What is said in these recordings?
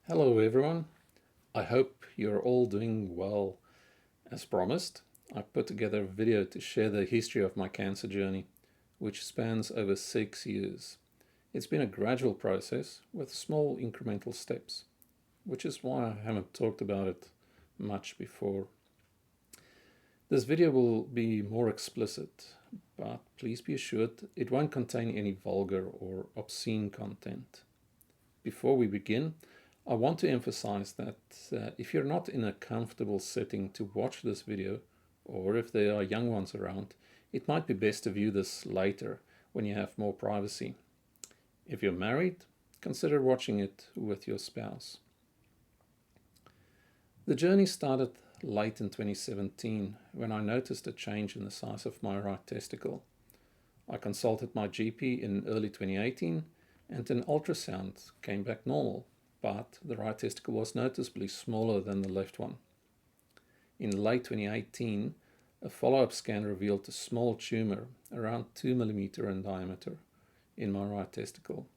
Hello everyone, I hope you're all doing well. As promised, I put together a video to share the history of my cancer journey, which spans over 6 years. It's been a gradual process with small incremental steps, which is why I haven't talked about it much before. This video will be more explicit, but please be assured it won't contain any vulgar or obscene content. Before we begin, I want to emphasize that if you're not in a comfortable setting to watch this video, or if there are young ones around, it might be best to view this later when you have more privacy. If you're married, consider watching it with your spouse. The journey started late in 2017 when I noticed a change in the size of my right testicle. I consulted my GP in early 2018 and an ultrasound came back normal, but the right testicle was noticeably smaller than the left one. In late 2018, a follow-up scan revealed a small tumor around 2 mm in diameter in my right testicle.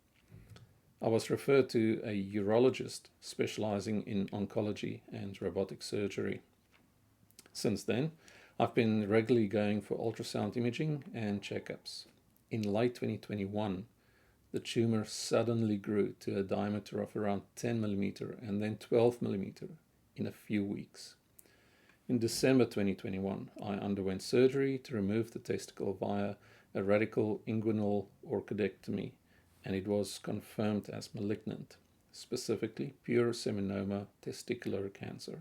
I was referred to a urologist specializing in oncology and robotic surgery. Since then, I've been regularly going for ultrasound imaging and checkups. In late 2021, the tumor suddenly grew to a diameter of around 10 mm and then 12 mm in a few weeks. In December 2021, I underwent surgery to remove the testicle via a radical inguinal orchidectomy, and it was confirmed as malignant, specifically pure seminoma testicular cancer.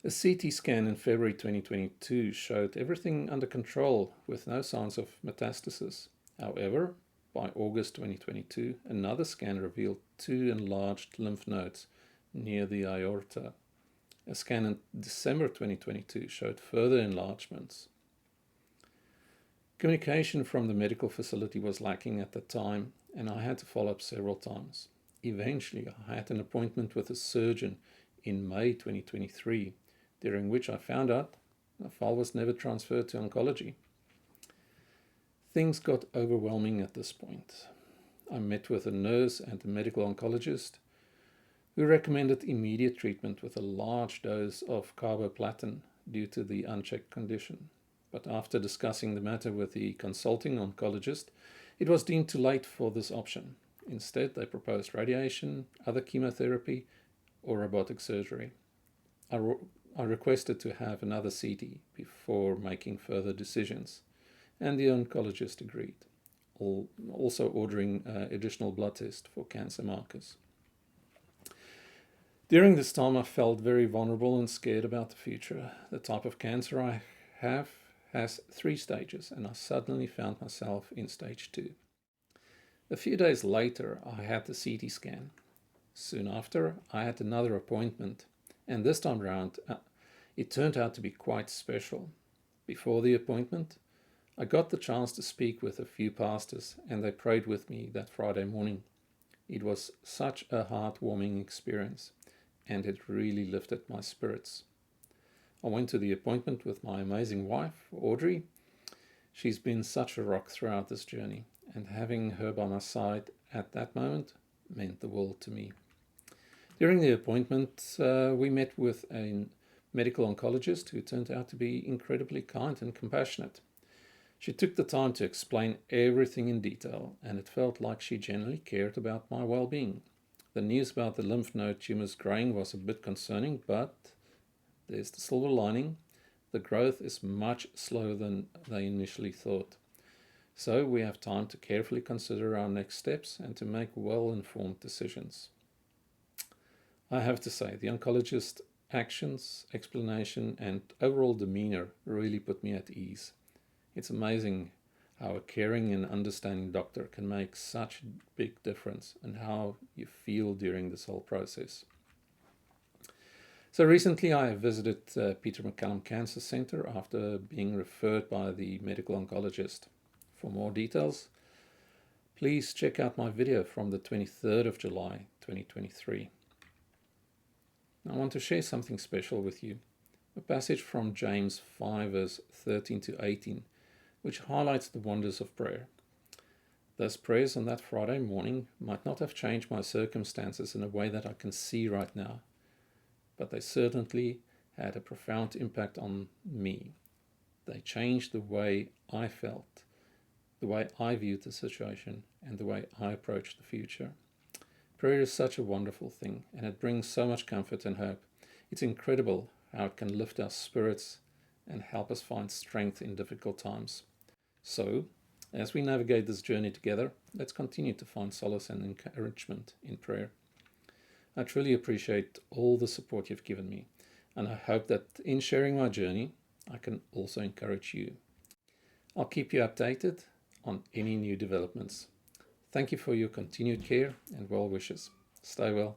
A CT scan in February 2022 showed everything under control with no signs of metastasis. However, by August 2022, another scan revealed 2 enlarged lymph nodes near the aorta. A scan in December 2022 showed further enlargements. Communication from the medical facility was lacking at the time, and I had to follow up several times. Eventually, I had an appointment with a surgeon in May 2023, during which I found out the file was never transferred to oncology. Things got overwhelming at this point. I met with a nurse and a medical oncologist who recommended immediate treatment with a large dose of carboplatin due to the unchecked condition. But after discussing the matter with the consulting oncologist, it was deemed too late for this option. Instead, they proposed radiation, other chemotherapy, or robotic surgery. I requested to have another CT before making further decisions, and the oncologist agreed, also ordering additional blood tests for cancer markers. During this time, I felt very vulnerable and scared about the future. The type of cancer I have has 3 stages, and I suddenly found myself in stage 2. A few days later, I had the CT scan. Soon after, I had another appointment, and this time around, it turned out to be quite special. Before the appointment, I got the chance to speak with a few pastors, and they prayed with me that Friday morning. It was such a heartwarming experience, and it really lifted my spirits. I went to the appointment with my amazing wife, Audrey. She's been such a rock throughout this journey, and having her by my side at that moment meant the world to me. During the appointment, we met with a medical oncologist who turned out to be incredibly kind and compassionate. She took the time to explain everything in detail, and it felt like she genuinely cared about my well-being. The news about the lymph node tumors growing was a bit concerning, but there's the silver lining. The growth is much slower than they initially thought. So we have time to carefully consider our next steps and to make well-informed decisions. I have to say, the oncologist's actions, explanation, and overall demeanor really put me at ease. It's amazing how a caring and understanding doctor can make such a big difference in how you feel during this whole process. So recently I visited Peter MacCallum Cancer Centre after being referred by the medical oncologist. For more details, please check out my video from the 23rd of July 2023. I want to share something special with you. A passage from James 5 verse 13 to 18, which highlights the wonders of prayer. Those prayers on that Friday morning might not have changed my circumstances in a way that I can see right now, but they certainly had a profound impact on me. They changed the way I felt, the way I viewed the situation, and the way I approached the future. Prayer is such a wonderful thing, and it brings so much comfort and hope. It's incredible how it can lift our spirits and help us find strength in difficult times. So, as we navigate this journey together, let's continue to find solace and encouragement in prayer. I truly appreciate all the support you've given me, and I hope that in sharing my journey, I can also encourage you. I'll keep you updated on any new developments. Thank you for your continued care and well wishes. Stay well.